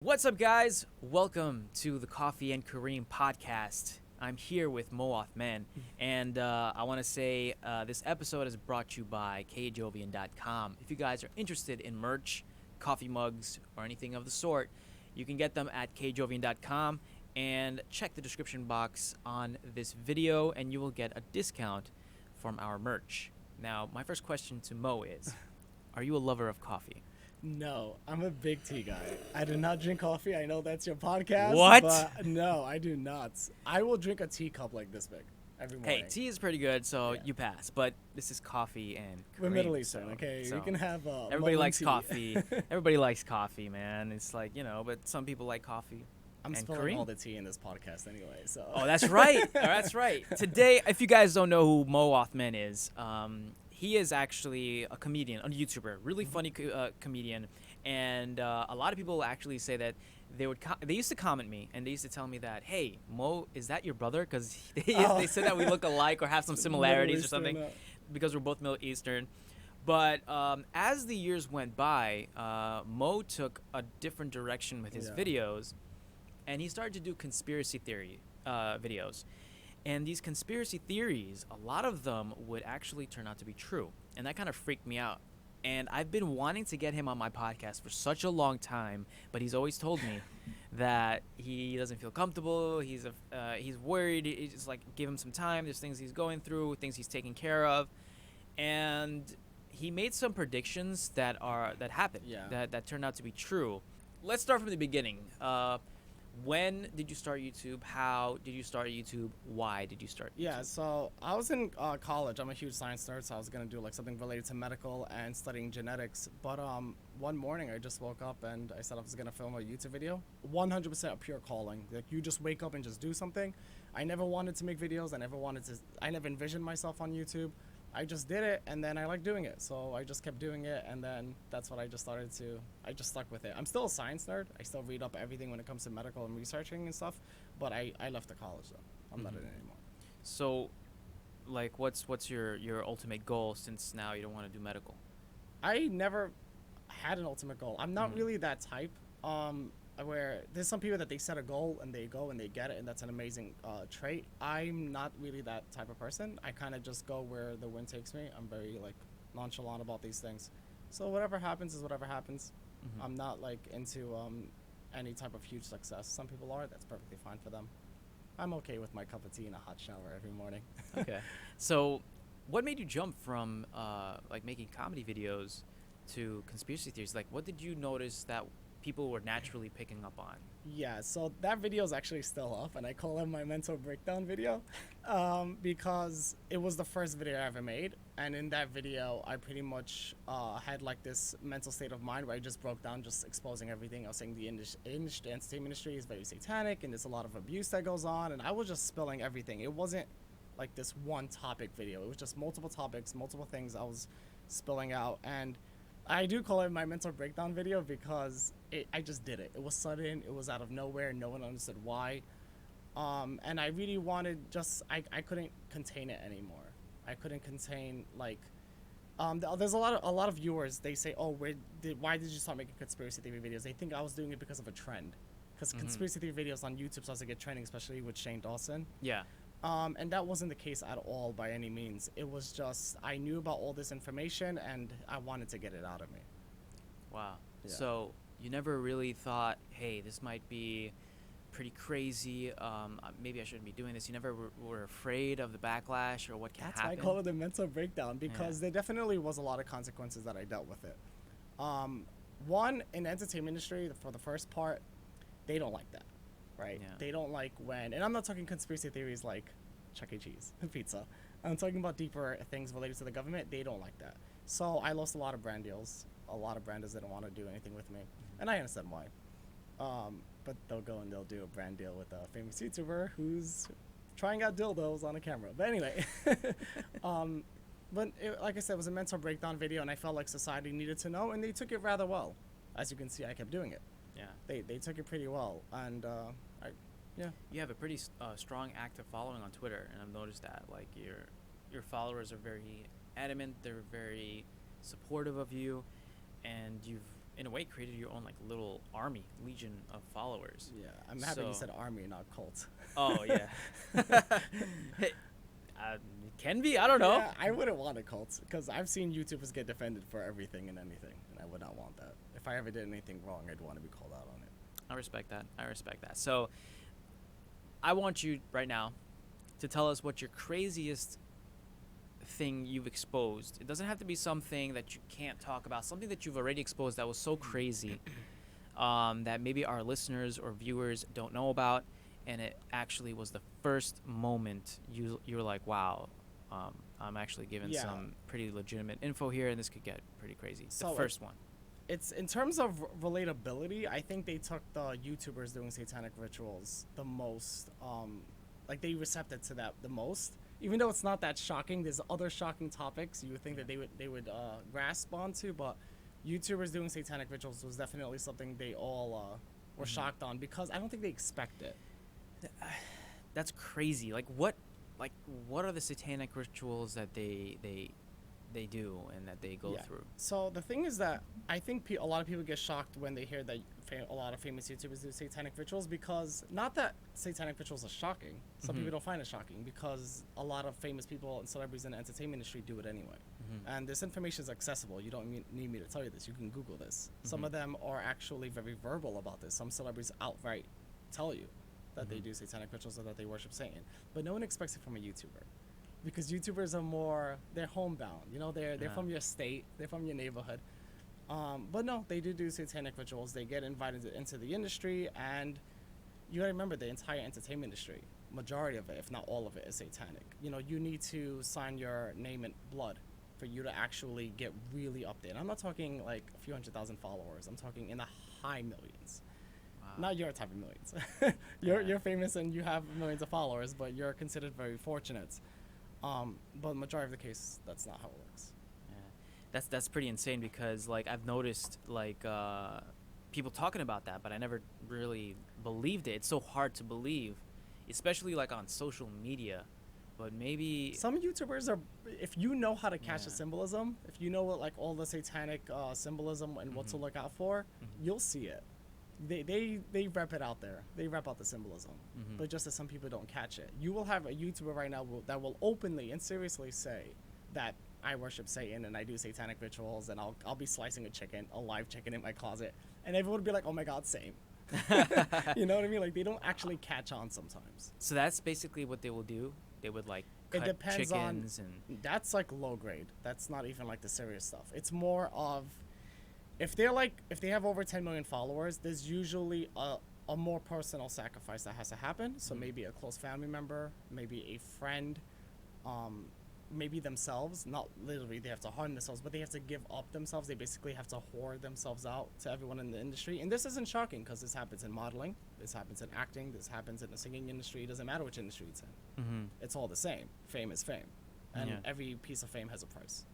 What's up, guys? Welcome to the Coffee and Kareem podcast. I'm here with Moe Othman, and I want to say this episode is brought to you by kjovian.com. If you guys are interested in merch, coffee mugs, or anything of the sort, you can get them at kjovian.com and check the description box on this video, and you will get a discount from our merch. Now, my first question to Moe is, are you a lover of coffee? No, I'm a big tea guy. I do not drink coffee. I know that's your podcast. What? But no, I do not. I will drink a teacup like this big every morning. Hey, tea is pretty good, so Yeah. you pass. But this is coffee and We're Kareem, Middle Eastern, so- okay? so You can have everybody Moe likes tea. coffee. Everybody likes coffee, man. It's like, but some people like coffee. I'm and spilling Kareem. all the tea in this podcast anyway, so. Oh, that's right. That's right. Today, if you guys don't know who Moe Othman is, he is actually a comedian, a YouTuber, really funny comedian. And a lot of people actually say that they used to comment me and they used to tell me that, hey, Mo, is that your brother? Because they said that we look alike or have some similarities or something because we're both Middle Eastern. But as the years went by, Mo took a different direction with his Yeah. videos, and he started to do conspiracy theory videos. And these conspiracy theories, a lot of them would actually turn out to be true. And that kind of freaked me out. And I've been wanting to get him on my podcast for such a long time, but he's always told me that he doesn't feel comfortable. He's worried. He's just like, give him some time. There's things he's going through, things he's taking care of, and he made some predictions that happened. Yeah. That turned out to be true. Let's start from the beginning. When did you start YouTube? How did you start YouTube? Why did you start YouTube? Yeah, so I was in college. I'm a huge science nerd, so I was gonna do like something related to medical and studying genetics. But one morning I just woke up and I said I was gonna film a YouTube video. 100% a pure calling. Like you just wake up and just do something. I never wanted to make videos. I never envisioned myself on YouTube. I just did it, and then I like doing it, so I just kept doing it, and then that's what I just stuck with it. I'm still a science nerd. I still read up everything when it comes to medical and researching and stuff, but I left the college, though. I'm not in it anymore. So, like, what's your ultimate goal since now you don't want to do medical? I never had an ultimate goal. I'm not Mhm. really that type, where there's some people that they set a goal and they go and they get it, and that's an amazing trait. I'm not really that type of person. I kind of just go where the wind takes me. I'm very like nonchalant about these things, so whatever happens is whatever happens. Mhm. I'm not like into any type of huge success. Some people are. That's perfectly fine for them. I'm okay with my cup of tea and a hot shower every morning. Okay. So, what made you jump from like making comedy videos to conspiracy theories? Like, what did you notice that people were naturally picking up on? Yeah, so that video is actually still up, and I call it my mental breakdown video, because it was the first video I ever made, and in that video, I pretty much had like this mental state of mind where I just broke down, just exposing everything. I was saying the entertainment industry is very satanic, and there's a lot of abuse that goes on, and I was just spilling everything. It wasn't like this one topic video. It was just multiple topics, multiple things I was spilling out, and I do call it my mental breakdown video because I just did it. It was sudden. It was out of nowhere. No one understood why. And I really wanted I couldn't contain it anymore. I couldn't contain like, there's a lot of viewers. They say, oh, why did you start making conspiracy theory videos? They think I was doing it because of a trend. Because Mhm. conspiracy theory videos on YouTube starts to get trending, especially with Shane Dawson. Yeah. And that wasn't the case at all by any means. It was just I knew about all this information and I wanted to get it out of me. Wow. Yeah. So you never really thought, hey, this might be pretty crazy. Maybe I shouldn't be doing this. You never were afraid of the backlash or what can That's happen. why I call it a mental breakdown, because Yeah. there definitely was a lot of consequences that I dealt with it. One, in the entertainment industry, for the first part, they don't like that, right? Yeah. They don't like when, and I'm not talking conspiracy theories like Chuck E. Cheese and pizza. I'm talking about deeper things related to the government. They don't like that. So I lost a lot of brand deals. A lot of branders didn't want to do anything with me, and I understand why. But they'll go and they'll do a brand deal with a famous YouTuber who's trying out dildos on a camera. But anyway, like I said, it was a mental breakdown video, and I felt like society needed to know, and they took it rather well. As you can see, I kept doing it. Yeah. They took it pretty well, and yeah. You have a pretty strong active following on Twitter, and I've noticed that. Like your followers are very adamant. They're very supportive of you, and you've in a way created your own like little army, legion of followers. Yeah, I'm happy you So- said army, not cult. Oh yeah. Hey, it can be. I don't know. Yeah, I wouldn't want a cult because I've seen YouTubers get defended for everything and anything, and I would not want that. If I ever did anything wrong, I'd want to be called out on it. I respect that. I respect that. So, I want you right now to tell us what your craziest thing you've exposed. It doesn't have to be something that you can't talk about. Something that you've already exposed that was so crazy that maybe our listeners or viewers don't know about, and it actually was the first moment you were like, wow, I'm actually given Yeah. some pretty legitimate info here, and this could get pretty crazy. So, The like, first one. It's in terms of relatability, I think they took the YouTubers doing satanic rituals the most, like they recepted to that the most. Even though it's not that shocking, there's other shocking topics you would think that they would grasp onto, but YouTubers doing satanic rituals was definitely something they all were shocked on because I don't think they expect it. That's crazy. Like what are the satanic rituals that they do and that they go Yeah. through? So the thing is that I think a lot of people get shocked when they hear that a lot of famous YouTubers do satanic rituals because not that satanic rituals are shocking. Some people don't find it shocking because a lot of famous people and celebrities in the entertainment industry do it anyway. And this information is accessible. You don't need me to tell you this. You can Google this. Some of them are actually very verbal about this. Some celebrities outright tell you that they do satanic rituals or that they worship Satan. But no one expects it from a YouTuber. Because YouTubers are more, they're homebound, you know, they're from your state, they're from your neighborhood. But no, they do satanic rituals. They get invited into the industry, and you gotta remember the entire entertainment industry, majority of it, if not all of it, is satanic. You know, you need to sign your name in blood for you to actually get really up there. And I'm not talking like a few 100,000 followers. I'm talking in the high millions. Wow. Not your type of millions. You're famous and you have millions of followers, but you're considered very fortunate. But majority of the case, that's not how it works. Yeah. That's pretty insane because like I've noticed like people talking about that, but I never really believed it. It's so hard to believe, especially like on social media. But maybe Some YouTubers are, if you know how to catch the Yeah. symbolism, if you know what like all the satanic symbolism and what to look out for, you'll see it. They rep it out there. They rep out the symbolism. But just that some people don't catch it. You will have a YouTuber right now that will openly and seriously say that I worship Satan and I do satanic rituals and I'll be slicing a live chicken in my closet, and everyone would be like, oh my god, same. You know what I mean? Like they don't actually catch on sometimes. so that's basically what they will do. They would like It cut depends on- chickens and That's like low grade. That's not even like the serious stuff. It's more of if they have over 10 million followers, there's usually a more personal sacrifice that has to happen. So maybe a close family member, maybe a friend, maybe themselves. Not literally they have to harm themselves, but they have to give up themselves. They basically have to whore themselves out to everyone in the industry. And this isn't shocking because this happens in modeling, this happens in acting, this happens in the singing industry. It doesn't matter which industry it's in. It's all the same. Fame is fame. And Yeah. every piece of fame has a price.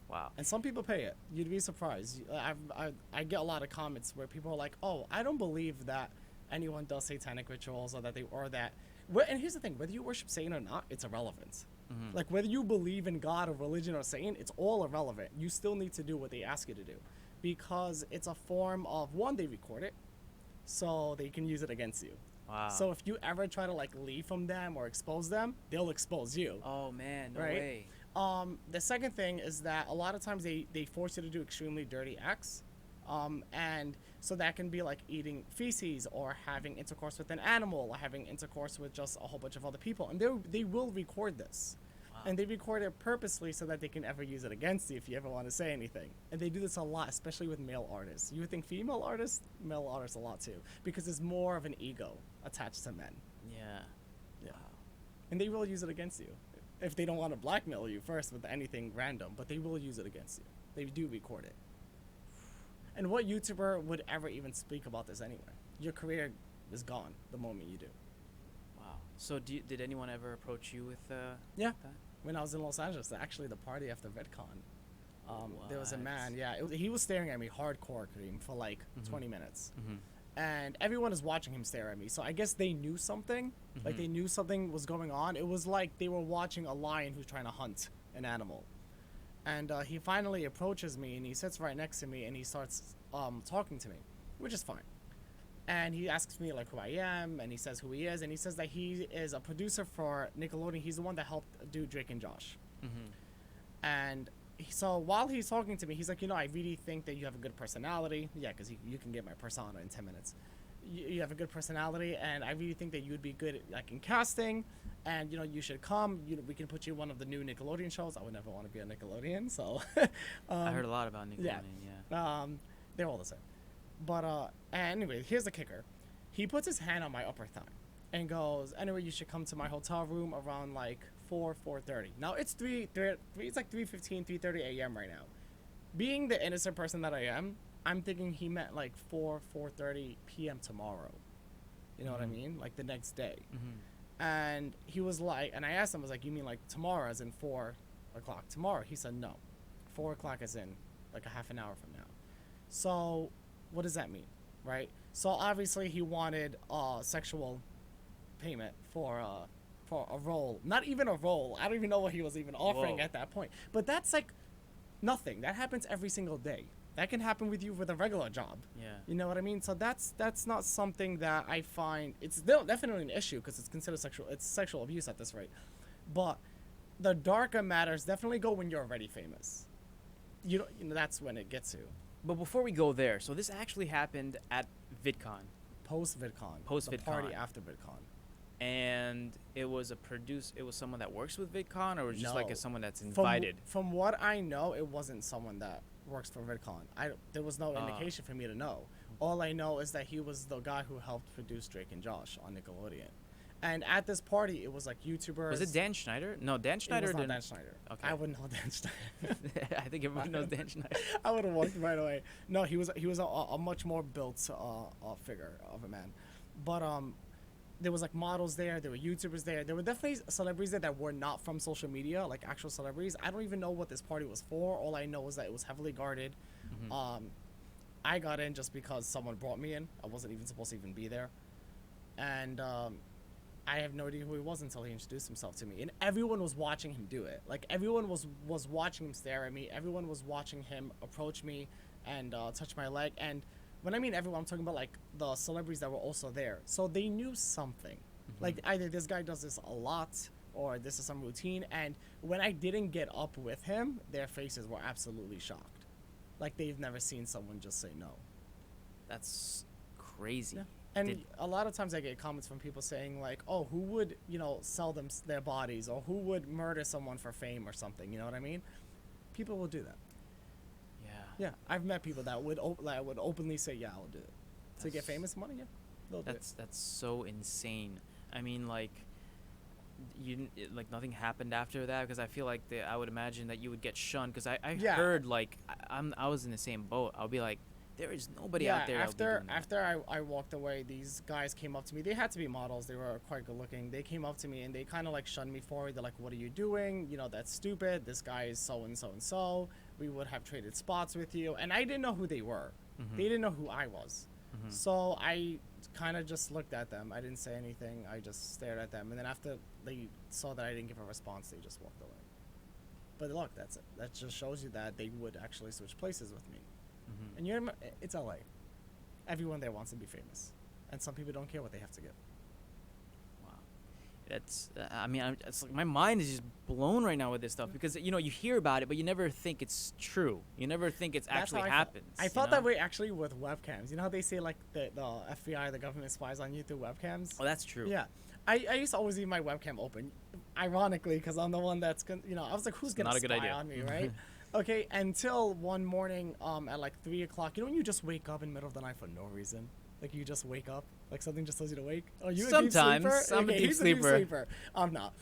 wow. And some people pay it. You'd be surprised. I get a lot of comments where people are like, "Oh, I don't believe that anyone does satanic rituals or that." And here's the thing: whether you worship Satan or not, it's irrelevant. Like whether you believe in God or religion or Satan, it's all irrelevant. You still need to do what they ask you to do, because it's a form of one. They record it, so they can use it against you. Wow. So if you ever try to like leave from them or expose them, they'll expose you. Oh man, no Right? way. The second thing is that a lot of times they force you to do extremely dirty acts. And so that can be like eating feces or having intercourse with an animal or having intercourse with just a whole bunch of other people. And they will record this. Wow. And they record it purposely so that they can ever use it against you if you ever want to say anything. And they do this a lot, especially with male artists. You would think female artists, male artists a lot too, because there's more of an ego attached to men. Yeah. Yeah. And they will use it against you if they don't want to blackmail you first with anything random, but they will use it against you. They do record it. And what YouTuber would ever even speak about this anyway? Your career is gone the moment you do. Wow. So did anyone ever approach you with Yeah. that? When I was in Los Angeles, actually the party after VidCon, there was a What? man, he was staring at me hardcore, Karim, for like 20 minutes. Mm-hmm. And everyone is watching him stare at me. So I guess they knew something. Like they knew something was going on. It was like they were watching a lion who's trying to hunt an animal. And he finally approaches me, and he sits right next to me, and he starts talking to me, which is fine. And he asks me like who I am, and he says who he is, and he says that he is a producer for Nickelodeon. He's the one that helped do Drake and Josh. And so while he's talking to me, he's like, you know, I really think that you have a good personality. Yeah, because you can get my persona in 10 minutes. You have a good personality, and I really think that you would be good like in casting, and you know you should come. You know, we can put you in one of the new Nickelodeon shows. I would never want to be a Nickelodeon, so. I heard a lot about Nickelodeon. Yeah. They're all the same. But anyway, here's the kicker. He puts his hand on my upper thigh, and goes, anyway, you should come to my hotel room around like 4:30. Now it's it's like 3:15, 3:30 a.m. right now. Being the innocent person that I am, I'm thinking he meant like 4:30 p.m. tomorrow. You know what I mean? Like the next day. And he was like, and I asked him, I was like, you mean like tomorrow as in 4 o'clock tomorrow? He said, no, 4 o'clock as in like a half an hour from now. So what does that mean? Right? So obviously he wanted sexual payment for a role. Not even a role. I don't even know what he was even offering at that point. But that's like nothing. That happens every single day. That can happen with you with a regular job. Yeah. You know what I mean? So that's not something that I find. It's still definitely an issue because it's considered sexual abuse at this rate. But the darker matters definitely go when you're already famous. You know that's when it gets you. But before we go there, so this actually happened at VidCon. Post VidCon. Post-VidCon. The party after VidCon. And it was it was someone that works with VidCon, or was just No. like someone that's invited? From what I know, it wasn't someone that works for VidCon. There was no indication for me to know. All I know is that he was the guy who helped produce Drake and Josh on Nickelodeon. And at this party, it was like YouTubers. Was it Dan Schneider? No, Dan Schneider It was didn't. not Dan Schneider. Okay. I wouldn't know Dan Schneider. I think everyone knows Dan Schneider. I would have walked right away. No, he was a much more built figure of a man. But there was like models there. There were YouTubers there. There were definitely celebrities there that were not from social media, like actual celebrities. I don't even know what this party was for. All I know is that it was heavily guarded. I got in just because someone brought me in. I wasn't even supposed to even be there. And I have no idea who he was until he introduced himself to me. And everyone was watching him do it. Like, everyone was watching him stare at me. Everyone was watching him approach me and touch my leg. And when I mean everyone, I'm talking about, like, the celebrities that were also there. So they knew something. Like, either this guy does this a lot or this is some routine. And when I didn't get up with him, their faces were absolutely shocked. Like, they've never seen someone just say no. That's crazy. Yeah. And a lot of times I get comments from people saying like, oh, who would, sell them their bodies, or who would murder someone for fame or something, you know what I mean? People will do that. Yeah. Yeah, I've met people that would openly say, yeah, I'll do it. To get famous money, yeah, they'll do it. That's so insane. I mean, like, nothing happened after that, because I feel like I would imagine that you would get shunned, because I heard, like, I was in the same boat. I'll be like, there is nobody out there. After I walked away, these guys came up to me. They had to be models. They were quite good looking. They came up to me and they kind of like shunned me for it. They're like, "What are you doing? That's stupid. This guy is so and so and so. We would have traded spots with you." And I didn't know who they were. They didn't know who I was. So I kind of just looked at them. I didn't say anything. I just stared at them. And then after they saw that I didn't give a response, they just walked away. But look, that's it. That just shows you that they would actually switch places with me. And it's LA. Everyone there wants to be famous, and some people don't care what they have to give. Wow, that's. It's like my mind is just blown right now with this stuff, because you hear about it, but you never think it's true. You never think it's actually happens. I felt that way actually with webcams. You know how they say like the FBI, the government spies on you through webcams? Oh, that's true. Yeah. I used to always leave my webcam open, ironically, because I'm the one that's I was like, who's gonna spy on me, right? Okay, until one morning at like 3 o'clock. You know when you just wake up in the middle of the night for no reason? Like you just wake up, like something just tells you to wake? Oh, you sometimes. A deep sleeper? I'm a deep sleeper. I'm not.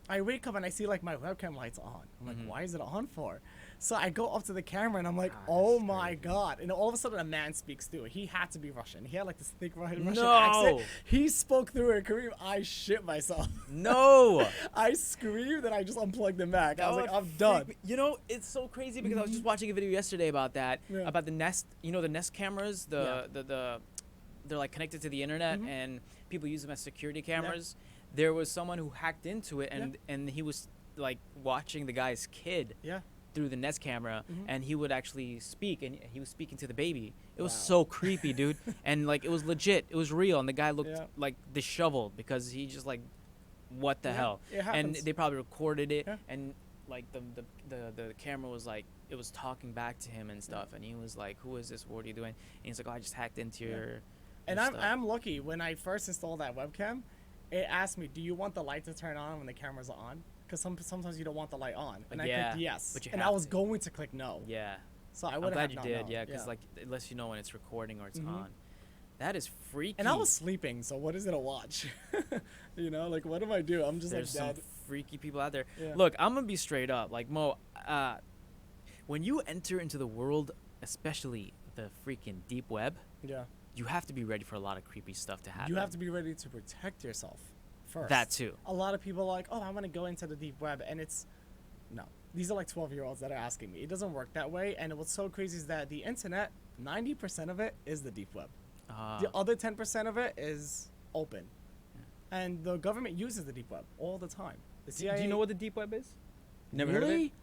I wake up and I see like my webcam light's on. I'm like, why is it on for? So I go up to the camera and I'm like, oh my God. And all of a sudden a man speaks through it. He had to be Russian. He had like this thick Russian accent. He spoke through it. Karim, I shit myself. No. I screamed and I just unplugged the Mac. I was like, I'm done. It's so crazy because I was just watching a video yesterday about that, about the Nest, the Nest cameras, they're like connected to the internet and people use them as security cameras. There was someone who hacked into it and he was like watching the guy's kid. Yeah. through the Nest camera, and he would actually speak, and he was speaking to the baby. It was Wow. so creepy, dude. And like, it was legit. It was real, and the guy looked Yeah. like disheveled because he just like, what the Yeah, hell? it And happens. they probably recorded it, Yeah. and like the camera was like, it was talking back to him and stuff, and he was like, "Who is this? What are you doing?" And he's like, "Oh, I just hacked into Yeah. your." And your I'm stuff." I'm lucky. When I first installed that webcam, it asked me, "Do you want the light to turn on when the camera's on?" Because sometimes you don't want the light on, and I Yeah, clicked yes, but you and I have was to. going to click no. Yeah. So I I'm would glad have you not did, known. yeah, because like it lets you know when it's recording or it's Mhm. on. That is freaky. And I was sleeping, so what is it to watch? You know, like what do I do? I'm just There's like some dead. freaky people out there. Yeah. Look, I'm gonna be straight up, like Mo. When you enter into the world, especially the freaking deep web, Yeah. you have to be ready for a lot of creepy stuff to happen. You have to be ready to protect yourself first. That too. A lot of people are like, oh, I want to go into the deep web, and it's no. These are like 12-year-olds that are asking me. It doesn't work that way. And what's so crazy is that the internet, 90% of it is the deep web. The other 10% of it is open, and the government uses the deep web all the time. The do CIA. you know what the deep web is? Never heard of it? Really?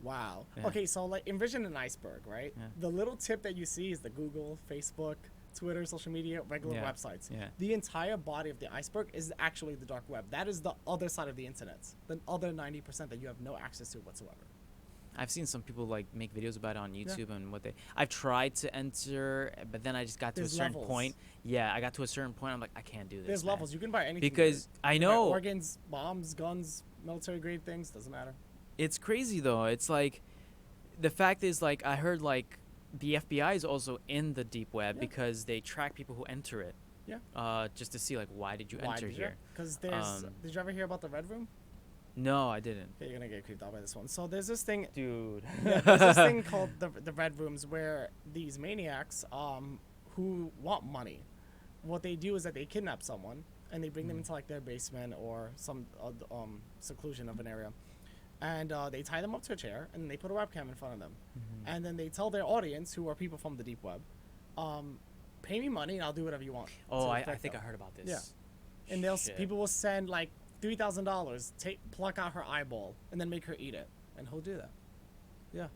Wow. Yeah. Okay, so like envision an iceberg, right? Yeah. The little tip that you see is the Google, Facebook, Twitter, social media, regular Yeah. websites. Yeah. The entire body of the iceberg is actually the dark web. That is the other side of the internet. The other 90% that you have no access to whatsoever. I've seen some people like make videos about it on YouTube and what they. I've tried to enter, but then I just got to There's a certain levels. point. Yeah, I got to a certain point. I'm like, I can't do this. There's man. levels. You can buy anything. Because I You can buy know organs, bombs, guns, military grade things. Doesn't matter. it's crazy though. It's like, the fact is, like, I heard like the FBI is also in the deep web Yeah. because they track people who enter it. Yeah. Just to see like, why did you Why enter did you? here? Because there's. Did you ever hear about the Red Room? No, I didn't. Okay, you're gonna get creeped out by this one. So there's this thing. Dude. Yeah, there's this thing called the Red Rooms where these maniacs who want money, what they do is that they kidnap someone and they bring them into like their basement or some seclusion of an area, and they tie them up to a chair and they put a webcam in front of them, and then they tell their audience, who are people from the deep web, pay me money and I'll do whatever you want. Oh, to I affect think I them. heard about this. Yeah. And Shit. people will send like $3,000, pluck out her eyeball and then make her eat it, and he'll do that. Yeah.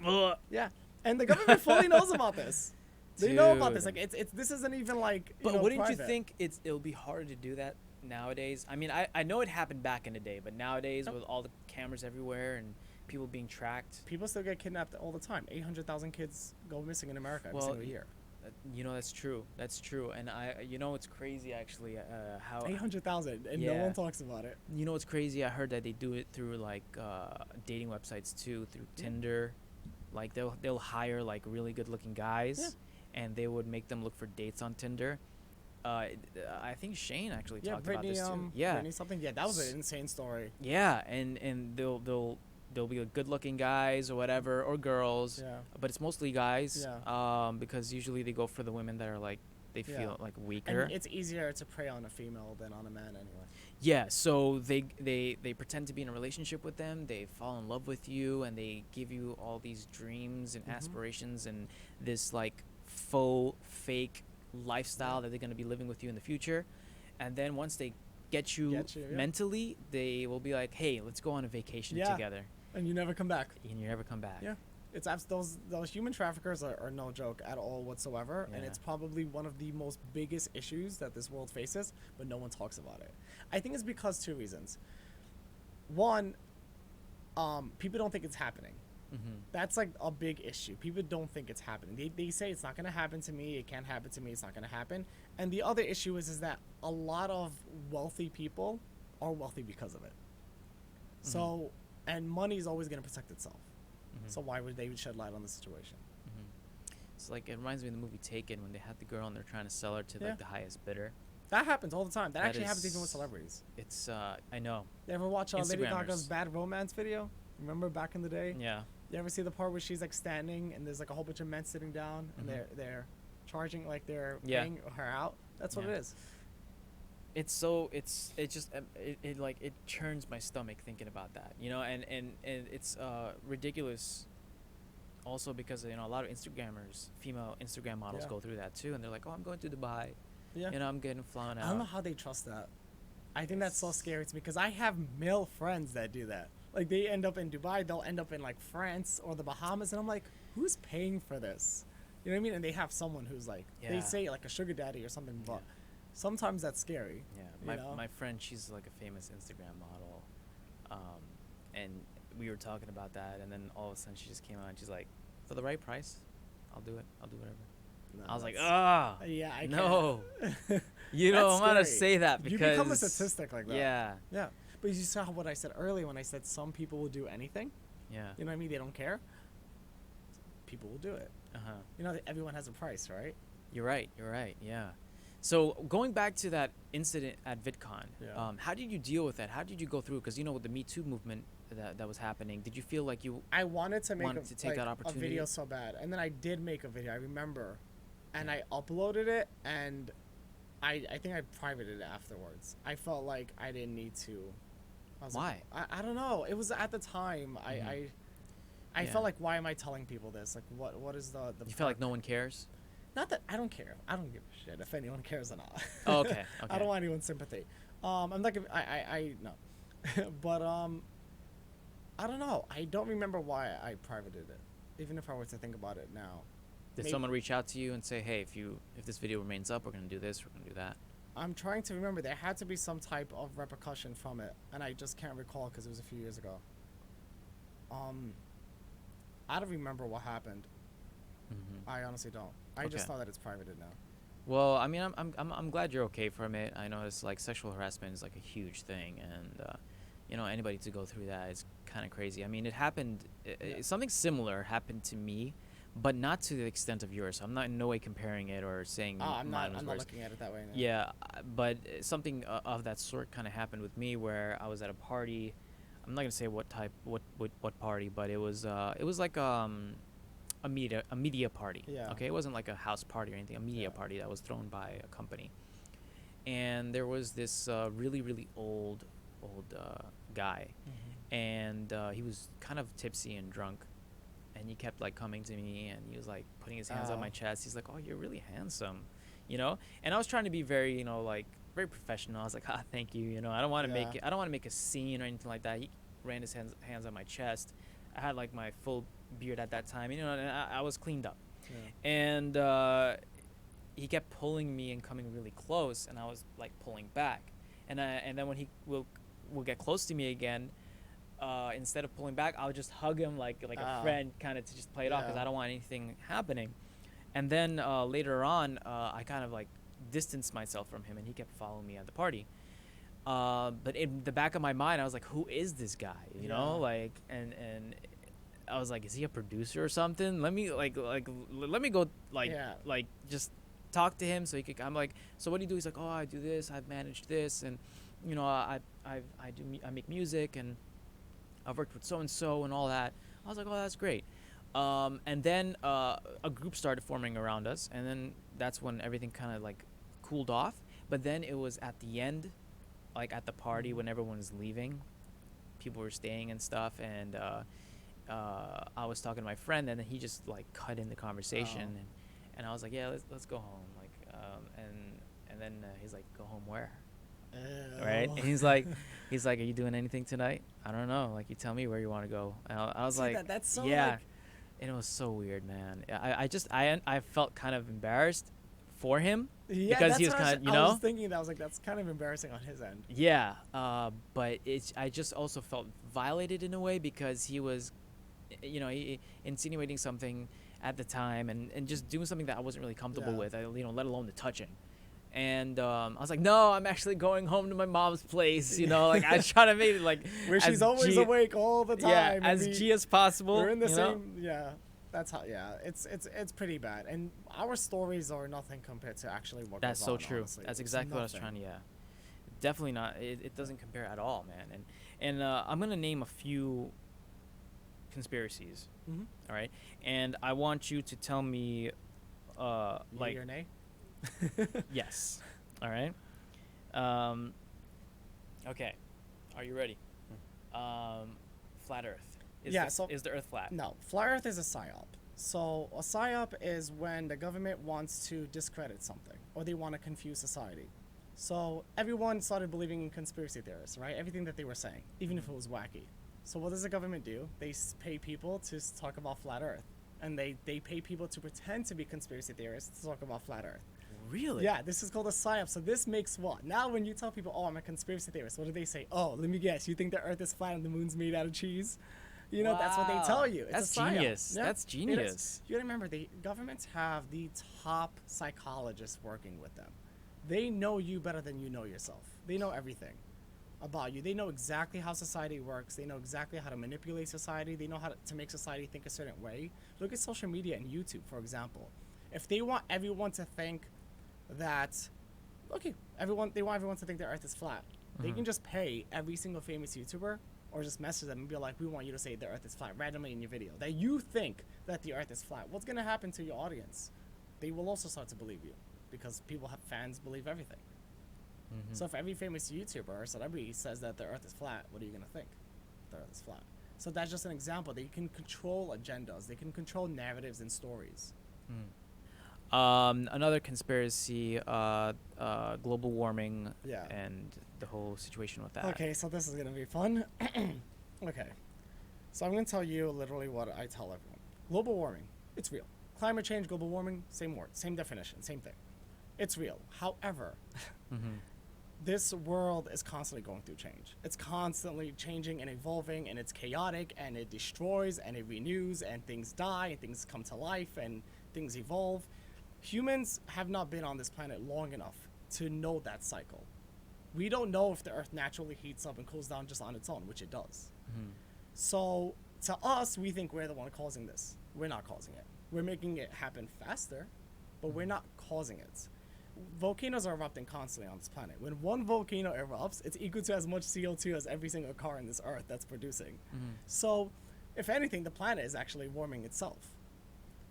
Ugh. Yeah, and the government fully knows about this. They know about this. Dude. Like it's this isn't even like. But wouldn't you private. think it'll be harder to do that nowadays? I mean, I know it happened back in the day, but nowadays Yep. with all the cameras everywhere and people being tracked, people still get kidnapped all the time? 800,000 kids go missing in America every single year. you know, that's true. That's true. And you know, it's crazy actually. How 800,000, and no Yeah. one talks about it. You know what's crazy? I heard that they do it through like dating websites too, through Yeah. Tinder. Like they'll hire like really good looking guys, and they would make them look for dates on Tinder. I think Shane actually Yeah, talked about Brittany. this too. Yeah, Brittany something. Yeah, that was an insane story. yeah, and they'll be good looking guys or whatever, or girls, Yeah. but it's mostly guys. Yeah. Because usually they go for the women that are like they Yeah. feel like weaker. And it's easier to prey on a female than on a man anyway. Yeah, so they pretend to be in a relationship with them. They fall in love with you, and they give you all these dreams and aspirations and this like faux fake lifestyle that they're gonna be living with you in the future. And then once they get you, Yeah. mentally, they will be like, "Hey, let's go on a vacation Yeah. together," And you never come back. and you never come back. Yeah. It's those human traffickers are no joke at all whatsoever, and Yeah. it's probably one of the most biggest issues that this world faces, but no one talks about it. I think it's because two reasons. One, people don't think it's happening. That's like a big issue. People don't think it's happening. They say it's not going to happen to me. It can't happen to me. It's not going to happen. And the other issue is that a lot of wealthy people are wealthy because of it. So, and money is always going to protect itself. So why would they shed light on the situation? It's like, it reminds me of the movie Taken, when they had the girl and they're trying to sell her to Yeah. like the highest bidder. That happens all the time. That That actually happens is- even with celebrities. It's I know. You ever watch Lady Gaga's Instagrammers. Bad Romance video? Remember back in the day? Yeah. You ever see the part where she's like standing and there's like a whole bunch of men sitting down and they're charging, like they're Yeah. paying her out? That's what Yeah. it is. It's so it just it like it churns my stomach thinking about that, you know, and it's ridiculous also because, you know, a lot of Instagrammers, female Instagram models Yeah. go through that too, and they're like, "Oh, I'm going to Dubai, Yeah. you know, I'm getting flown out." I don't know how they trust that. I think that's so scary to me because I have male friends that do that. Like they end up in Dubai, they'll end up in like France or the Bahamas, and I'm like, who's paying for this? You know what I mean? And they have someone who's like, they Yeah. say like a sugar daddy or something, but Yeah. sometimes that's scary. Yeah, you know? my friend, she's like a famous Instagram model, and we were talking about that, and then all of a sudden she just came out and she's like, for the right price, I'll do it. I'll do whatever. No, I was like, that's- ah, yeah, I no. can't. You know, That's I'm gonna scary. say that because You become a statistic like that. Yeah, Yeah. But you saw what I said earlier when I said some people will do anything. yeah. You know what I mean? They don't care. People will do it. Uh huh. You know, everyone has a price, right? You're right. You're right. Yeah. So going back to that incident at VidCon, Yeah. how did you deal with that? How did you go through? Because you know, with the Me Too movement that was happening, did you feel like you? I wanted to make Wanted to take that a opportunity? video so bad, and then I did make a video. I remember, and I uploaded it, and I think I privated it afterwards. I felt like I didn't need to. I was Why? Like, I don't know. It was at the time. I Yeah. felt like, why am I telling people this? Like, what is the? You feel like perk? no one cares? Not that I don't care. I don't give a shit if anyone cares or not. Oh, okay. I Okay. don't want anyone's sympathy. I'm not giving. I no, but I don't know. I don't remember why I privated it. Even if I were to think about it now. Did Maybe- someone reach out to you and say, "Hey, if this video remains up, we're gonna do this, we're gonna do that"? I'm trying to remember. There had to be some type of repercussion from it, and I just can't recall because it was a few years ago. I don't remember what happened. Mm-hmm. I honestly don't. I just Okay. know that it's privated now. Well, I mean, I'm glad you're okay from it. I know it's like sexual harassment is like a huge thing, and you know, anybody to go through that is kind of crazy. I mean, it happened. Something similar happened to me, but not to the extent of yours. I'm not in no way comparing it or saying I'm mine not. was I'm not worse. looking at it that way. No. Yeah, but something of that sort kind of happened with me where I was at a party. I'm not gonna say what type, what party, but it was like a media party. Yeah. Okay, it wasn't like a house party or anything. A media Yeah. party that was thrown by a company, and there was this really old guy, and he was kind of tipsy and drunk, and he kept like coming to me, and he was like putting his hands on my Oh. chest. He's like, "Oh, you're really handsome," you know. And I was trying to be very, you know, like very professional. I was like, "Ah, thank you," you know. I don't want to make Yeah. it. I don't want to make a scene or anything like that. He ran his hands on my chest. I had like my full beard at that time, you know, and I was cleaned up. Yeah. And he kept pulling me and coming really close, and I was like pulling back. And then when he will get close to me again, instead of pulling back, I'll just hug him like a friend, kind of to just play it off because Yeah. I don't want anything happening. And then later on, I kind of like distanced myself from him, and he kept following me at the party. But in the back of my mind, I was like, "Who is this guy?" You know, Yeah. like, and I was like, "Is he a producer or something? Let me let me go Yeah. like just talk to him so he could." I'm like, "So what do you do?" He's like, "Oh, I do this. I've managed this, and you know, I make music, and I've worked with so and so and all that." I was like, "Oh, that's great." And then a group started forming around us, and then that's when everything kind of like cooled off. But then it was at the end, like at the party when everyone was leaving, people were staying and stuff, and I was talking to my friend, and then he just like cut in the conversation, Oh. and I was like, "Yeah, let's go home," like, and then he's like, "Go home where?" Right? And he's like, "Are you doing anything tonight?" "I don't know. Like, you tell me where you want to go." And I was See, like, that's so "Yeah." like, And it was so weird, man. I felt kind of embarrassed for him. yeah, Because that's he was what I kinda, you I know? was thinking that. I was like, that's kind of embarrassing on his end. Yeah, but I just also felt violated in a way because he was, you know, insinuating something at the time and just doing something that I wasn't really comfortable Yeah. with, you know, let alone the touching. And I was like, "No, I'm actually going home to my mom's place," you know, like I was trying to make it like Where as she's always G- awake all the time. yeah, and as we- G as possible. We're in the you know? same. Yeah, that's how. Yeah, it's pretty bad, and our stories are nothing compared to actually what That's goes so on, true. honestly. That's It's exactly what I was nothing. trying to. Yeah, definitely not. It doesn't compare at all, man. And I'm gonna name a few conspiracies. Mhm. All right, and I want you to tell me, Yay like, or nay? yes. All right. Okay. Are you ready? Flat Earth. Yeah, so- is the Earth flat? No, flat Earth is a psyop. So a psyop is when the government wants to discredit something or they want to confuse society. So everyone started believing in conspiracy theorists, right? Everything that they were saying, even if it was wacky. So what does the government do? They pay people to talk about flat Earth, and they pay people to pretend to be conspiracy theorists to talk about flat Earth. Really? Yeah, this is called a psyop. So this makes what? Now when you tell people, oh, I'm a conspiracy theorist, what do they say? Oh, let me guess, you think the Earth is flat and the moon's made out of cheese? You know, that's what they tell you. It's That's a psyop. genius. Yeah, That's it genius. is. You gotta remember, the governments have the top psychologists working with them. They know you better than you know yourself. They know everything about you. They know exactly how society works. They know exactly how to manipulate society. They know how to make society think a certain way. Look at social media and YouTube, for example. If they want everyone to think that, okay, they want everyone to think the Earth is flat. They can just pay every single famous YouTuber or just message them and be like, we want you to say the Earth is flat randomly in your video. That you think that the Earth is flat. What's going to happen to your audience? They will also start to believe you because fans believe everything. So if every famous YouTuber or celebrity says that the Earth is flat, what are you going to think? The Earth is flat. So that's just an example. They can control agendas. They can control narratives and stories. Another conspiracy, global warming, Yeah. and the whole situation with that. Okay, so this is going to be fun. Okay. So I'm going to tell you literally what I tell everyone. Global warming, it's real. Climate change, global warming, same word, same definition, same thing. It's real. However, this world is constantly going through change. It's constantly changing and evolving, and it's chaotic, and it destroys, and it renews, and things die, and things come to life, and things evolve. Humans have not been on this planet long enough to know that cycle. We don't know if the Earth naturally heats up and cools down just on its own, which it does. So to us, we think we're the one causing this. We're not causing it. We're making it happen faster, but we're not causing it. Volcanoes are erupting constantly on this planet. When one volcano erupts, it's equal to as much CO2 as every single car on this Earth that's producing. So if anything, the planet is actually warming itself.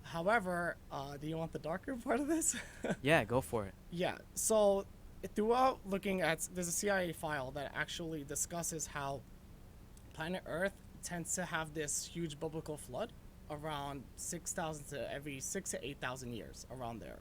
However, do you want the darker part of this? Yeah, go for it. Yeah. So throughout looking at, there's a CIA file that actually discusses how planet Earth tends to have this huge biblical flood around 6,000 to every 6 to 8,000 years, around there.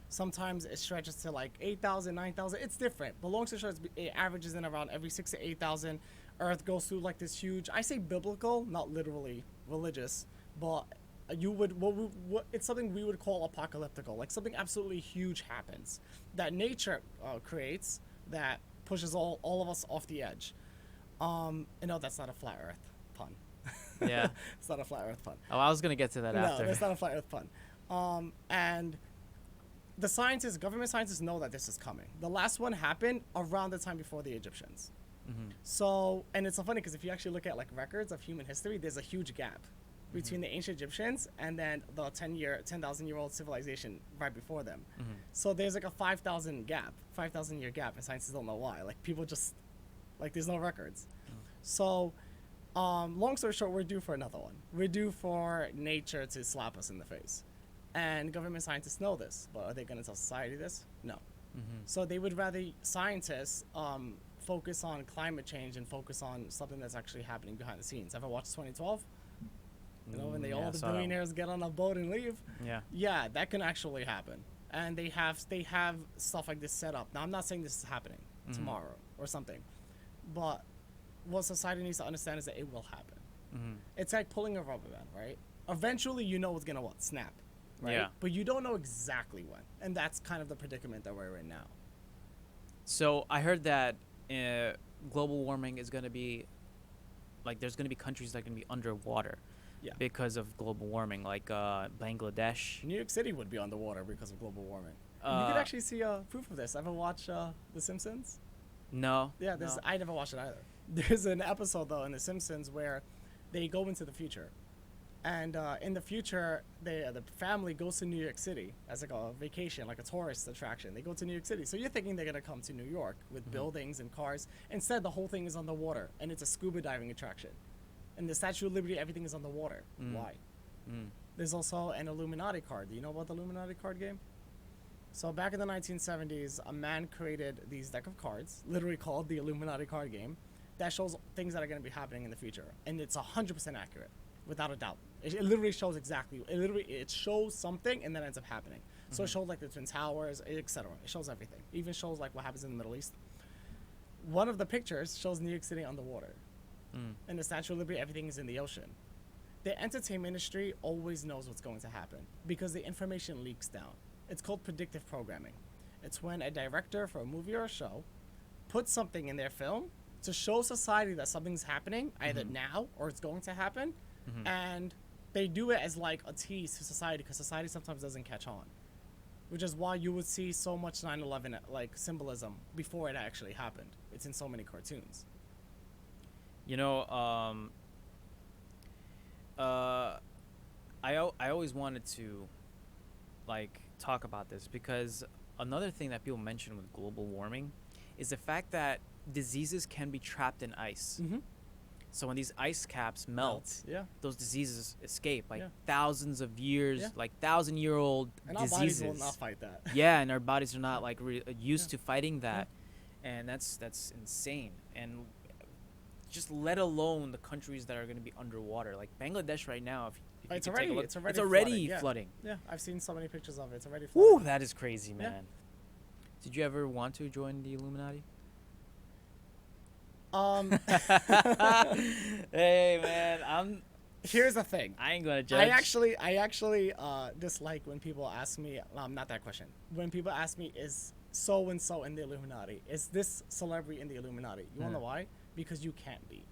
Sometimes it stretches to like 8,000, 9,000. It's different. But long story short, it averages in around every 6 to 8,000. Earth goes through like this huge, I say biblical, not literally religious, but it's something we would call apocalyptical. Like something absolutely huge happens that nature creates that pushes all of us off the edge. No, that's not a flat Earth pun. Yeah. It's not a flat Earth pun. Oh, I was gonna get to that after. No, that's not a flat Earth pun. And the scientists, government scientists know that this is coming. The last one happened around the time before the Egyptians. So, and it's so funny because if you actually look at like records of human history, there's a huge gap between the ancient Egyptians and then the 10,000-year-old civilization right before them. So there's like a 5,000 year gap, and scientists don't know why. Like people just, like there's no records. So, long story short, we're due for another one. We're due for nature to slap us in the face. And government scientists know this, but are they going to tell society this? No. So they would rather scientists focus on climate change and focus on something that's actually happening behind the scenes. Ever watched 2012? You know, when all the billionaires get on a boat and leave? Yeah, that can actually happen. And they have stuff like this set up. Now, I'm not saying this is happening tomorrow or something, but what society needs to understand is that it will happen. It's like pulling a rubber band, right? Eventually, you know it's going to snap, right? Yeah. But you don't know exactly when. And that's kind of the predicament that we're in now. So I heard that global warming is going to be, like, there's going to be countries that are going to be underwater because of global warming, like Bangladesh. New York City would be underwater because of global warming. You could actually see proof of this. Ever watch The Simpsons? No. Yeah, no. I never watched it either. There's an episode, though, in The Simpsons where they go into the future. And in the future, the family goes to New York City as like a vacation, like a tourist attraction. They go to New York City. So you're thinking they're going to come to New York with buildings and cars. Instead, the whole thing is underwater, and it's a scuba diving attraction. And the Statue of Liberty, everything is underwater. Why? There's also an Illuminati card. Do you know about the Illuminati card game? So back in the 1970s, a man created these deck of cards, literally called the Illuminati card game, that shows things that are going to be happening in the future. And it's 100% accurate, without a doubt. It literally shows exactly. It shows something and then ends up happening. So it shows like the Twin Towers, etc. It shows everything. Even shows like what happens in the Middle East. One of the pictures shows New York City underwater. And the Statue of Liberty, everything is in the ocean. The entertainment industry always knows what's going to happen because the information leaks down. It's called predictive programming. It's when a director for a movie or a show puts something in their film to show society that something's happening either now or it's going to happen, and they do it as like a tease to society because society sometimes doesn't catch on, which is why you would see so much 9/11 like symbolism before it actually happened. It's in so many cartoons. You know, I always wanted to like talk about this because another thing that people mention with global warming is the fact that diseases can be trapped in ice. So when these ice caps melt, those diseases escape like thousands of years, like 1,000-year-old and diseases. Our bodies will not fight that. Yeah, and our bodies are not like used to fighting that, and that's insane. And just let alone the countries that are going to be underwater, like Bangladesh right now. If It's you take a look, already flooding. Yeah, I've seen so many pictures of it. It's already flooding. Woo, that is crazy, man. Did you ever want to join the Illuminati? Hey, man, Here's the thing. I ain't gonna judge. I actually dislike when people ask me. Not that question. When people ask me, is so and so in the Illuminati? Is this celebrity in the Illuminati? You wanna know why? Because you can't be.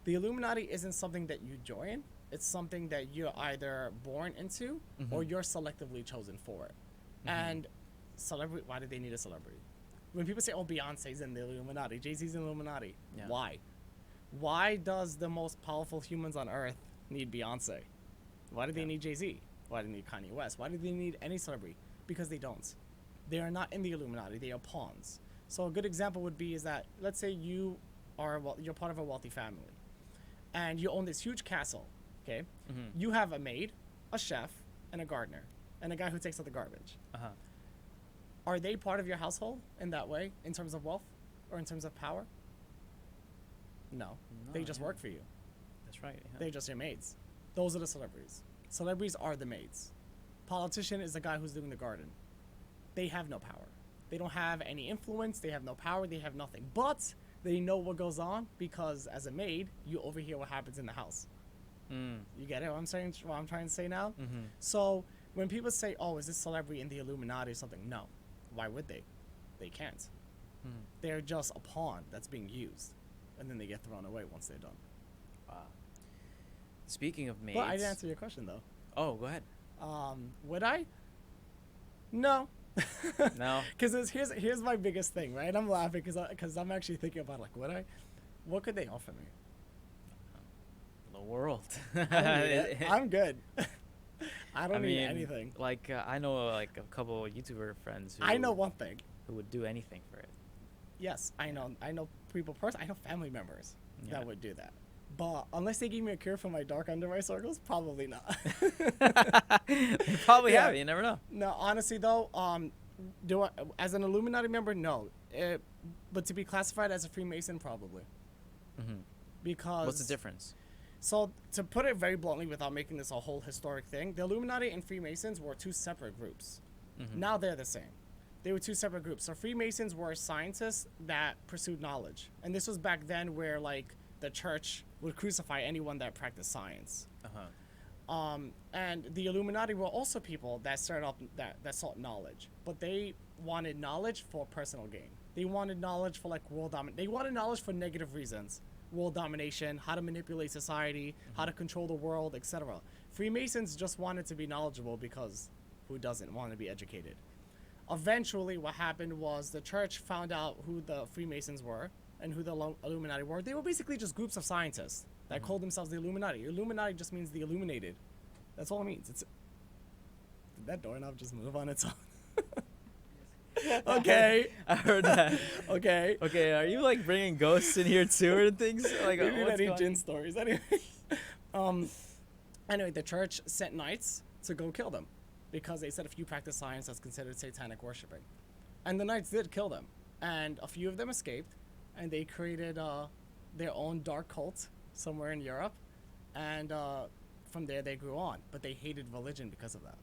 The Illuminati isn't something that you join. It's something that you're either born into or you're selectively chosen for it. And celebrity. Why do they need a celebrity? When people say, "Oh, Beyonce's in the Illuminati, Jay-Z's in the Illuminati," why? Why does the most powerful humans on Earth need Beyonce? Why do they need Jay-Z? Why do they need Kanye West? Why do they need any celebrity? Because they don't. They are not in the Illuminati. They are pawns. So a good example would be is that let's say you're part of a wealthy family, and you own this huge castle. Okay, you have a maid, a chef, and a gardener, and a guy who takes out the garbage. Are they part of your household in that way, in terms of wealth or in terms of power? No. They just work for you. That's right. Yeah. They're just your maids. Those are the celebrities. Celebrities are the maids. Politician is the guy who's doing the garden. They have no power. They don't have any influence. They have no power. They have nothing. But they know what goes on because as a maid, you overhear what happens in the house. You get it? What I'm saying? What I'm trying to say now? So when people say, "Oh, is this celebrity in the Illuminati or something?" No. Why would they? They can't. They're just a pawn that's being used, and then they get thrown away once they're done. Wow. Speaking of maids, But I didn't answer your question though. Oh, go ahead. Would I? No. No. Because here's my biggest thing, right? I'm laughing because I'm actually thinking about like, would I? What could they offer me? The world. I'm good. I don't need mean, anything. Like I know like a couple of YouTuber friends. I know one thing. Who would do anything for it? Yes, I know people personally. I know family members that would do that. But unless they give me a cure for my dark under eye circles, probably not. You probably have. You never know. No, honestly though, do I, as an Illuminati member, no. But to be classified as a Freemason, probably. Because what's the difference? So to put it very bluntly, without making this a whole historic thing, the Illuminati and Freemasons were two separate groups. Now they're the same. They were two separate groups. So Freemasons were scientists that pursued knowledge, and this was back then where like the church would crucify anyone that practiced science. And the Illuminati were also people that started up that sought knowledge, but they wanted knowledge for personal gain. They wanted knowledge for like world domination. They wanted knowledge for negative reasons. World domination, how to manipulate society, how to control the world, etc. Freemasons just wanted to be knowledgeable because who doesn't want to be educated? Eventually, what happened was the church found out who the Freemasons were and who the Illuminati were. They were basically just groups of scientists that called themselves the Illuminati. Illuminati just means the illuminated. That's all it means. Did that doorknob just move on its own? Okay. I heard that. Okay. Okay, are you like bringing ghosts in here too or things? Like, Maybe what's any going jinn stories. Anyway. Anyway, the church sent knights to go kill them because they said if you practice science, that's considered satanic worshiping. And the knights did kill them. And a few of them escaped, and they created their own dark cult somewhere in Europe. And from there, they grew on. But they hated religion because of that.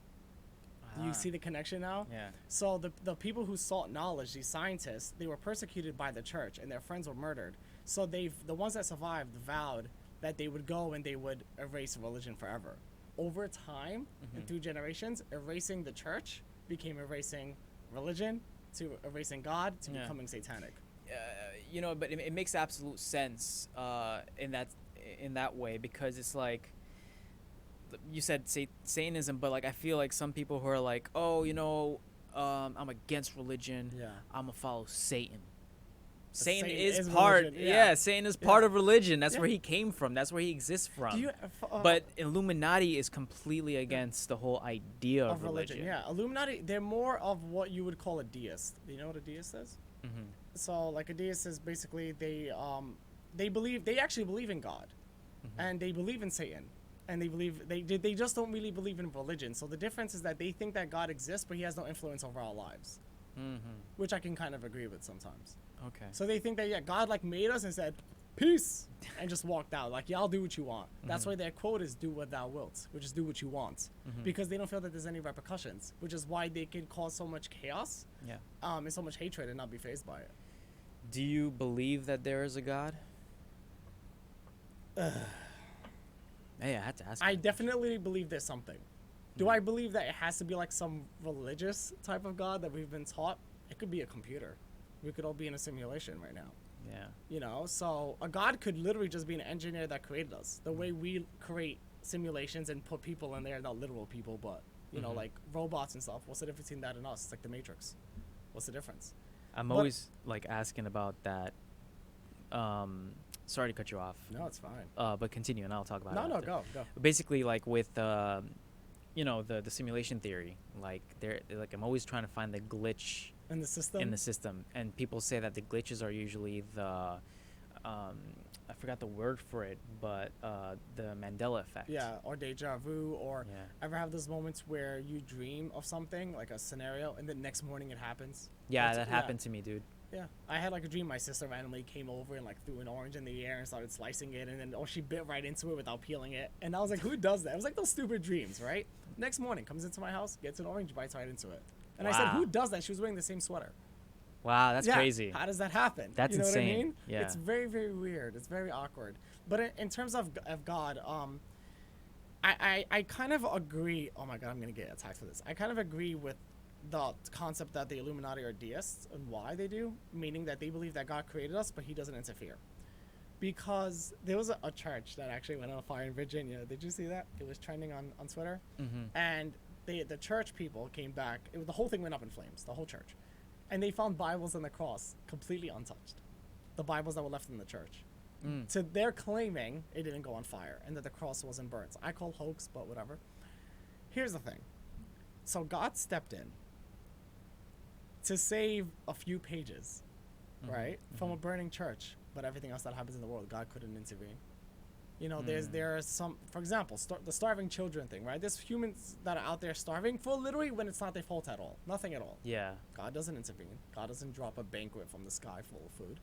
Do you see the connection now? Yeah. So the people who sought knowledge, these scientists, they were persecuted by the church, and their friends were murdered. So the ones that survived vowed that they would go and they would erase religion forever. Over time and through generations, erasing the church became erasing religion, to erasing God, to becoming satanic. But it makes absolute sense in that way, because it's like you said Satanism, but like I feel like some people who are like, oh, I'm against religion. Yeah. I'm gonna follow Satan. Satan Satan is is part. religion, Yeah. yeah. Satan is part of religion. That's Yeah. where he came from. That's where he exists from. Do you, But Illuminati is completely against the whole idea of religion. Yeah, Illuminati, they're more of what you would call a deist. Do you know what a deist is? Mm-hmm. So like a deist is basically they actually believe in God, and they believe in Satan, and they just don't really believe in religion. So the difference is that they think that God exists, but he has no influence over our lives, which I can kind of agree with sometimes. Okay. So they think that God like made us and said peace and just walked out, like y'all do what you want. That's why their quote is do what thou wilt, which is do what you want, because they don't feel that there's any repercussions, which is why they can cause so much chaos and so much hatred and not be fazed by it. Do you believe that there is a God? Hey, I had to ask. I definitely believe there's something. Do I believe that it has to be like some religious type of God that we've been taught? It could be a computer. We could all be in a simulation right now. Yeah. So a God could literally just be an engineer that created us. The way we create simulations and put people in there, not literal people, but like robots and stuff. What's the difference between that and us? It's like the Matrix. What's the difference? I'm always like asking about that. Sorry to cut you off. No, it's fine. But continue, and I'll talk about it. No, after. go. Basically, like with the simulation theory, like I'm always trying to find the glitch In the system? And people say that the glitches are usually the I forgot the word for it, but the Mandela effect. Yeah, or deja vu, or ever have those moments where you dream of something, like a scenario, and the next morning it happens? Yeah, that happened to me, dude. Yeah, I had like a dream my sister randomly came over and like threw an orange in the air and started slicing it, and then she bit right into it without peeling it. And I was like, who does that? It was like those stupid dreams, right? Next morning, comes into my house, gets an orange, bites right into it. And I said, who does that? She was wearing the same sweater. Wow, that's crazy. How does that happen? That's you know insane. What I mean? Yeah. It's very, very weird. It's very awkward. But in terms of God, I kind of agree. Oh my God, I'm going to get attacked for this. I kind of agree with the concept that the Illuminati are deists and why they do, meaning that they believe that God created us, but he doesn't interfere. Because there was a church that actually went on fire in Virginia. Did you see that? It was trending on Twitter. And the church people came back. The whole thing went up in flames, the whole church. And they found Bibles on the cross completely untouched. The Bibles that were left in the church. So they're claiming it didn't go on fire and that the cross wasn't burnt. I call hoax, but whatever. Here's the thing. So God stepped in to save a few pages, right, from a burning church. But everything else that happens in the world, God couldn't intervene. There are some, for example, the starving children thing, right? There's humans that are out there starving for literally when it's not their fault at all. Nothing at all. Yeah. God doesn't intervene. God doesn't drop a banquet from the sky full of food.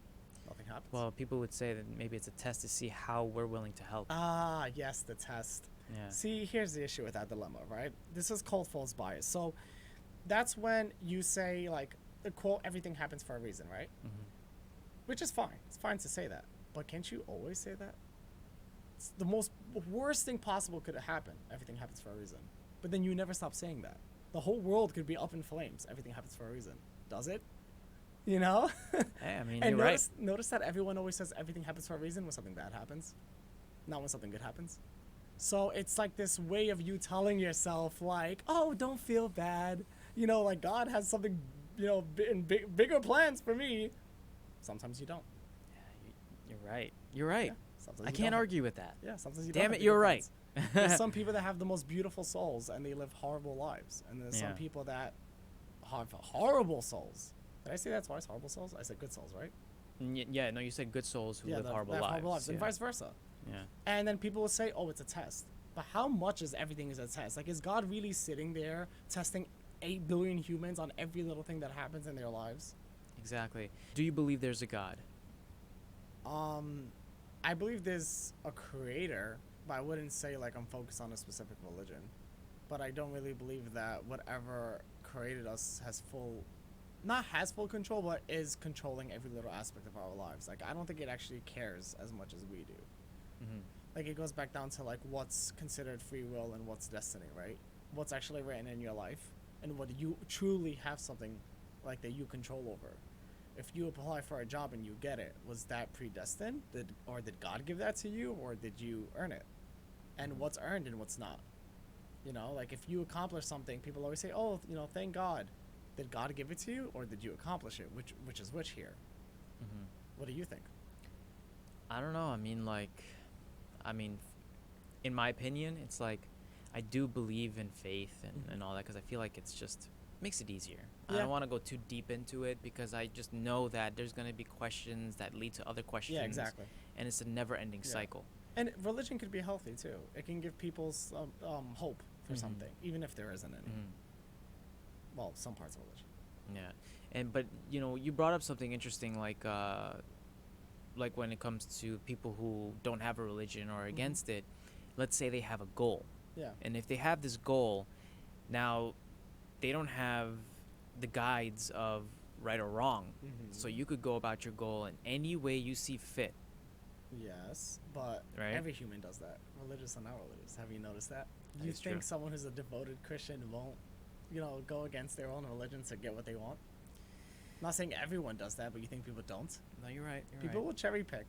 Nothing happens. Well, people would say that maybe it's a test to see how we're willing to help. Ah, yes, the test. Yeah. See, here's the issue with that dilemma, right? This is called false bias. So that's when you say, like, the quote, everything happens for a reason, right? Which is fine. It's fine to say that. But can't you always say that? It's the worst thing possible could happen. Everything happens for a reason. But then you never stop saying that. The whole world could be up in flames. Everything happens for a reason. Does it? Hey, I mean, and you're right. Notice that everyone always says everything happens for a reason when something bad happens. Not when something good happens. So it's like this way of you telling yourself, like, oh, don't feel bad. Like God has something, bigger plans for me. Sometimes you don't. Yeah, you're right. You're right. Yeah, I can't argue with that. Yeah, sometimes you Damn don't. Damn it, you're right. There's some people that have the most beautiful souls and they live horrible lives. And there's some people that have horrible souls. Did I say that twice? Horrible souls? I said good souls, right? Yeah, no, you said good souls who live horrible lives. And vice versa. Yeah. And then people will say, oh, it's a test. But how much is everything is a test? Like, is God really sitting there testing 8 billion humans on every little thing that happens in their lives? Exactly. Do you believe there's a God? I believe there's a creator, but I wouldn't say like I'm focused on a specific religion. But I don't really believe that whatever created us has full not has full control, but is controlling every little aspect of our lives. Like, I don't think it actually cares as much as we do. Mm-hmm. Like, it goes back down to like what's considered free will and what's destiny, right? What's actually written in your life, and what you truly have something like that you control over. If you apply for a job and you get it, was that predestined? Did God give that to you, or did you earn it? And what's earned and what's not? You know, like if you accomplish something, people always say, "Oh, you know, thank God." Did God give it to you, or did you accomplish it? Which is which here? Mm-hmm. What do you think? I don't know. I mean, in my opinion, it's like I do believe in faith and all that because I feel like it's just makes it easier. I Yeah. don't want to go too deep into it because I just know that there's going to be questions that lead to other questions. Yeah, exactly. And it's a never-ending Yeah. cycle. And religion could be healthy too. It can give people hope for Mhm. something, even if there isn't any. Mhm. Well, some parts of religion. Yeah. But you know, you brought up something interesting like when it comes to people who don't have a religion or against it. Let's say they have a goal. Yeah. And if they have this goal, now they don't have the guides of right or wrong. So you could go about your goal in any way you see fit. Yes, but Right? every human does that, religious or not religious. Have you noticed that? That You is think true. someone who's a devoted Christian won't, go against their own religion to get what they want? Not saying everyone does that, but you think people don't? No, you're right. People will cherry pick.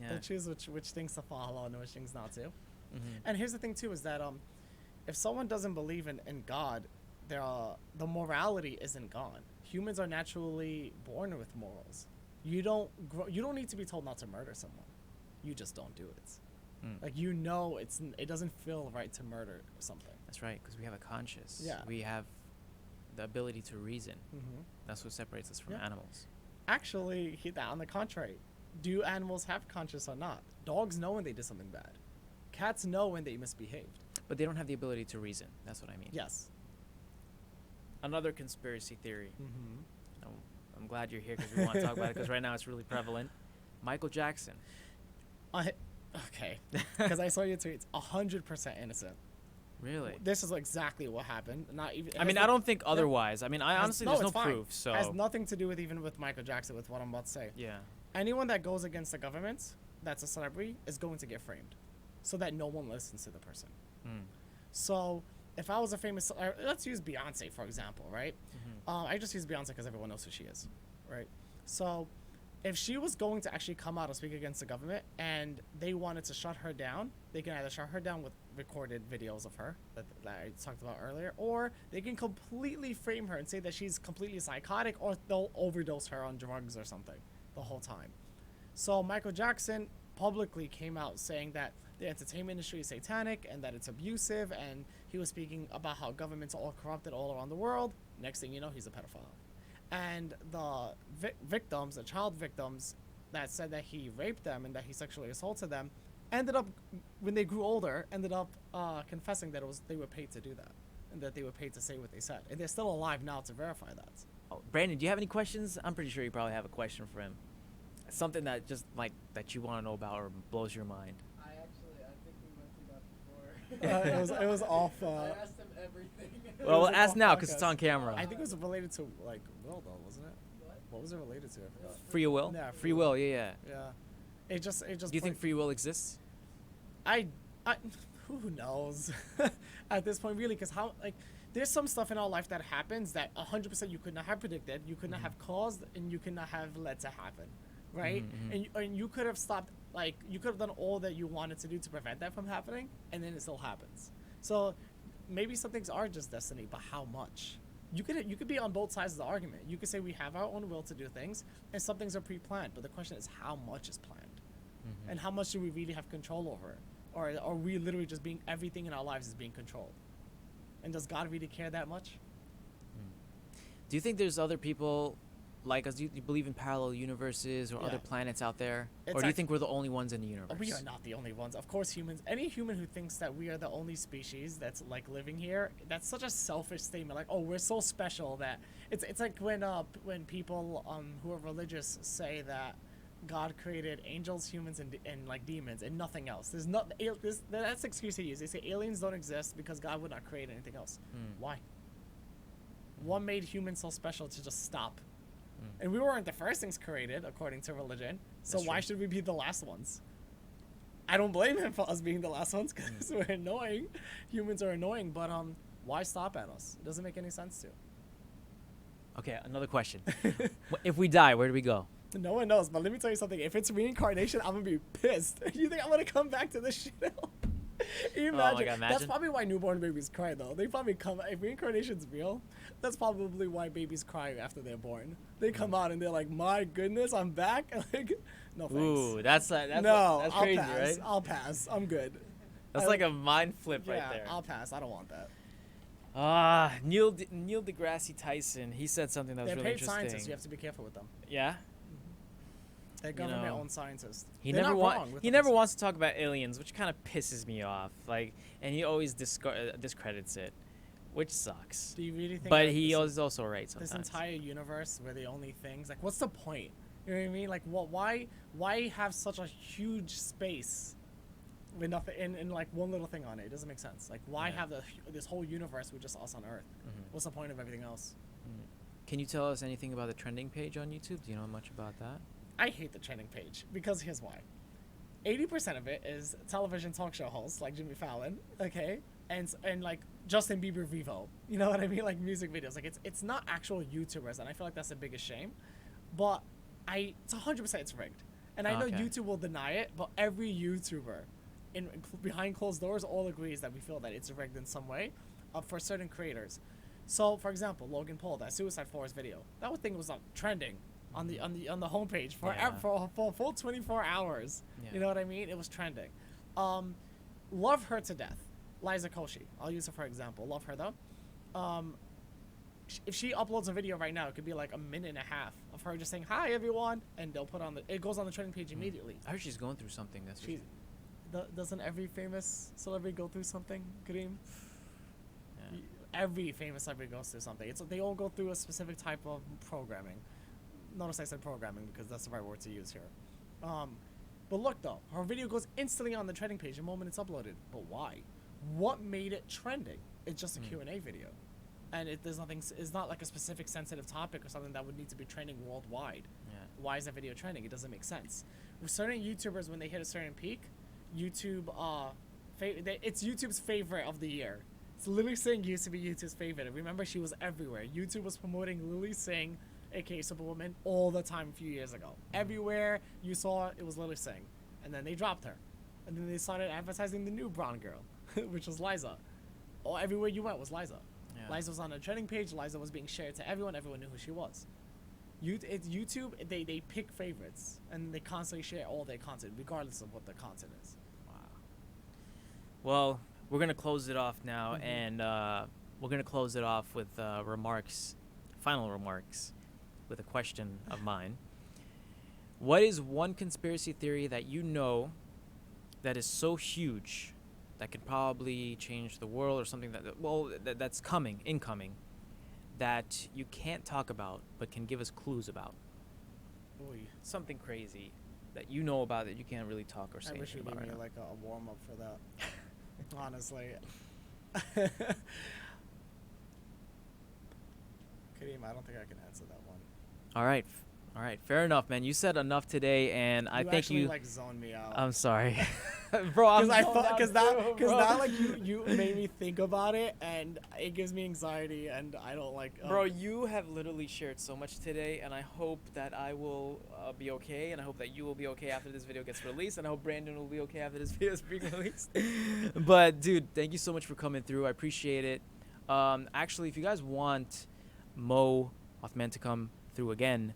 Yeah. They'll choose which things to follow and which things not to. Mm-hmm. And here's the thing too, is that if someone doesn't believe in God, the morality isn't gone. Humans are naturally born with morals. You don't need to be told not to murder someone. You just don't do it. Like, it doesn't feel right to murder something. That's right, because we have a conscience. Yeah. We have the ability to reason. Mm-hmm. That's what separates us from Yeah. animals. Actually, on the contrary, do animals have conscience or not? Dogs know when they did something bad. Cats know when they misbehaved. But they don't have the ability to reason. That's what I mean. Yes. Another conspiracy theory. Mm-hmm. I'm glad you're here because we want to talk about it because right now it's really prevalent. Michael Jackson. Okay. Because I saw your tweets. 100% innocent. Really? This is exactly what happened. Not even. I mean, I don't think otherwise. I mean, honestly, there's no it's fine. proof. So Has nothing to do with Michael Jackson, with what I'm about to say. yeah. Anyone that goes against the government, that's a celebrity, is going to get framed, so that no one listens to the person. Mm. So if I was a famous, let's use Beyonce for example, right? Mm-hmm. I just use Beyonce because everyone knows who she is, right? So if she was going to actually come out and speak against the government and they wanted to shut her down, they can either shut her down with recorded videos of her that I talked about earlier, or they can completely frame her and say that she's completely psychotic, or they'll overdose her on drugs or something the whole time. So Michael Jackson publicly came out saying that the entertainment industry is satanic and that it's abusive, and he was speaking about how governments are all corrupted all around the world. Next thing you know, he's a pedophile. And the victims, the child victims that said that he raped them and that he sexually assaulted them, ended up, when they grew older, confessing that they were paid to do that, and that they were paid to say what they said. And they're still alive now to verify that. Oh, Brandon, do you have any questions? I'm pretty sure you probably have a question for him. Something that just like that you want to know about or blows your mind. I think we went through that before. It was off. I asked him everything. Well, an ask off now because podcast. it's on camera. I think it was related to like will though, wasn't it? What was it related to? I forgot. Free will. Yeah, Free will. Yeah. Yeah. It just. Do you think free will exists? I who knows at this point, really, because there's some stuff in our life that happens that 100% you could not have predicted, you could not have caused, and you could not have led to happen, right? And you could have stopped, like you could have done all that you wanted to do to prevent that from happening, and then it still happens. So maybe some things are just destiny, but how much? You could be on both sides of the argument. You could say we have our own will to do things, and some things are pre-planned, but the question is how much is planned, and how much do we really have control over it? Or are we literally just being, everything in our lives is being controlled? And does God really care that much? Do you think there's other people like us? Do you believe in parallel universes or Yeah. other planets out there? It's Or do you think we're the only ones in the universe? We are not the only ones. Of course, humans, any human who thinks that we are the only species that's like living here, that's such a selfish statement. Like, oh, we're so special that it's like when people who are religious say that God created angels, humans, and like demons, and nothing else. That's the excuse they use. They say aliens don't exist because God would not create anything else. Why? What made humans so special to just stop And we weren't the first things created according to religion. So That's why true. should we be the last ones? I don't blame him for us being the last ones because we're annoying. Humans are annoying, but why stop at us? It doesn't make any sense to. Okay, another question. If we die, where do we go? No one knows, but let me tell you something. If it's reincarnation, I'm gonna be pissed. You think I'm gonna come back to this shit? Imagine. God, That's imagine. probably why newborn babies cry, though. They probably come. If reincarnation's real, that's probably why babies cry after they're born. They come out and they're like, "My goodness, I'm back." Like, no thanks. Ooh, that's no, that's I'll crazy, pass. right? I'll pass. I'm good. That's like a mind flip Yeah, right there. I'll pass. I don't want that. Neil deGrasse Tyson, he said something that was They're really paid interesting. scientists. You have to be careful with them. Yeah. They're government-owned scientists. He They're never not wrong with he what never they say. wants to talk about aliens, which kind of pisses me off. Like, and he always discredits it, which sucks. Do you really think? But that he this is also right this sometimes. entire universe were the only things, like, what's the point? You know what I mean? Like, what? Why have such a huge space with nothing in like one little thing on it? It doesn't make sense. Like, why Yeah. have this whole universe with just us on Earth? Mhm. What's the point of everything else? Can you tell us anything about the trending page on YouTube? Do you know much about that? I hate the trending page because here's why. 80% of it is television talk show hosts like Jimmy Fallon, okay, and like Justin Bieber Vivo. You know what I mean? Like music videos. Like it's not actual YouTubers, and I feel like that's the biggest shame. But it's 100% it's rigged, and I know Okay. YouTube will deny it. But every YouTuber, behind closed doors, all agrees that we feel that it's rigged in some way, for certain creators. So, for example, Logan Paul, that Suicide Forest video, that thing was trending on the homepage for Yeah. for a full 24 hours. Yeah. You know what I mean? It was trending. Love her to death, Liza Koshy. I'll use her for example. Love her though. If she uploads a video right now, it could be like a minute and a half of her just saying hi everyone, and they'll put it goes on the trending page immediately. I heard she's going through something. That's She, doesn't every famous celebrity go through something, Karim? yeah. Every famous celebrity goes through something. They all go through a specific type of programming. Notice I said programming because that's the right word to use here. But look though, her video goes instantly on the trending page the moment it's uploaded. But why? What made it trending? It's just a Q&A video. And there's nothing. It's not like a specific sensitive topic or something that would need to be trending worldwide. Yeah. Why is that video trending? It doesn't make sense. With certain YouTubers, when they hit a certain peak, YouTube, it's YouTube's favorite of the year. So Lily Singh used to be YouTube's favorite. And remember, she was everywhere. YouTube was promoting Lily Singh, aka Superwoman, all the time a few years ago. Everywhere you saw, it was Lily Singh. And then they dropped her. And then they started advertising the new brown girl, which was Liza. Or everywhere you went was Liza. Yeah. Liza was on a trending page. Liza was being shared to everyone. Everyone knew who she was. It's YouTube. They pick favorites and they constantly share all their content, regardless of what the content is. Wow. Well, we're gonna close it off now, and we're gonna close it off with final remarks, with a question of mine. What is one conspiracy theory that you know that is so huge that could probably change the world, or something that's incoming, that you can't talk about but can give us clues about? Oy. Something crazy that you know about that you can't really talk or say I wish you anything gave about me right now. like a warm up for that. Honestly. Kareem, I don't think I can answer that one. All right, fair enough, man. You said enough today, and I think actually you. like zoned me out. I'm sorry, bro. I'm Because now like you made me think about it, and it gives me anxiety, and I don't like. Bro, you have literally shared so much today, and I hope that I will be okay, and I hope that you will be okay after this video gets released, and I hope Brandon will be okay after this video is being released. But dude, thank you so much for coming through. I appreciate it. Actually, if you guys want Moe Othman to come through again,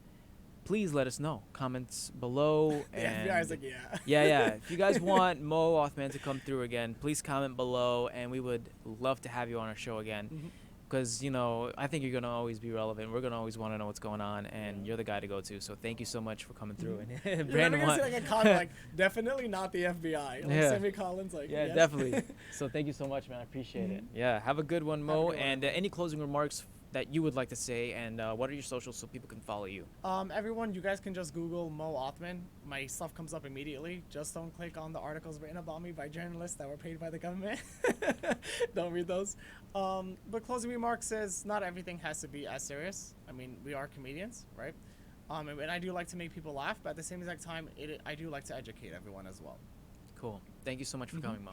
please let us know. Comments below. The And FBI's like, yeah. yeah. If you guys want Moe Othman to come through again, please comment below, and we would love to have you on our show again. Because, I think you're going to always be relevant. We're going to always want to know what's going on, and you're the guy to go to. So thank you so much for coming through. And You're Brandon, gonna see like a comment like, definitely not the FBI. Like Yeah. semicolons like, yeah, yes. definitely. So thank you so much, man. I appreciate it. Yeah, have a good one, Have a Mo. good one, And everyone. any closing remarks that you would like to say, and what are your socials so people can follow you? Everyone, you guys can just Google Moe Othman. My stuff comes up immediately. Just don't click on the articles written about me by journalists that were paid by the government. Don't read those. But closing remarks is not everything has to be as serious. I mean, we are comedians, right? And I do like to make people laugh, but at the same exact time, I do like to educate everyone as well. Cool. Thank you so much for coming, Mo.